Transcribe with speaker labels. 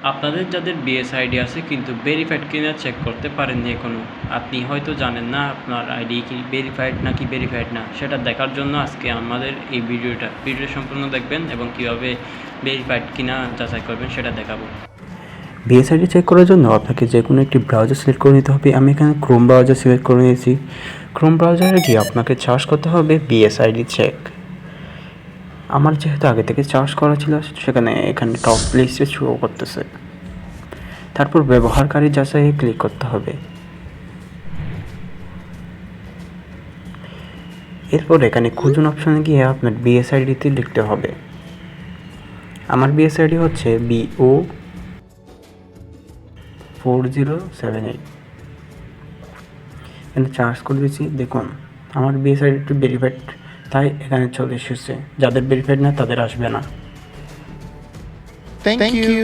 Speaker 1: আপনাদের যাদের বিএসআইডি আছে কিন্তু ভেরিফাইড কিনা চেক করতে পারেননি এখনও, আপনি হয়তো জানেন না আপনার আইডি কি ভেরিফাইড নাকি ভেরিফাইড না, সেটা দেখার জন্য আজকে আমাদের এই ভিডিওটা সম্পূর্ণ দেখবেন এবং কীভাবে ভেরিফাইড কিনা যাচাই করবেন সেটা দেখাবো।
Speaker 2: বিএসআইডি চেক করার জন্য আপনাকে যে কোনো একটি ব্রাউজার সিলেক্ট করে নিতে হবে। আমি এখানে ক্রোম ব্রাউজার সিলেক্ট করে নিয়েছি। ক্রোম ব্রাউজারে গিয়ে আপনাকে সার্চ করতে হবে বিএসআইডি চেক। আমার যেহেতু আগে থেকে সার্চ করা ছিল এখানে টপ লিস্টে শো করতেছে। তারপর ব্যবহারকারী যাচাইয়ে ক্লিক করতে হবে। এরপর এখানে খুঁজুন অপশনে গিয়ে আপনার বিএসআইডিতে লিখতে হবে। আমার বিএসআইডি হচ্ছে BO4078। এখানে সার্চ করে দিয়েছি, দেখুন আমার বিএসআইডি ভেরিফাইড, তাই এখানে চলে এসেছে। যাদের ভেরিফাইড না তাদের আসবে না।
Speaker 3: Thank you.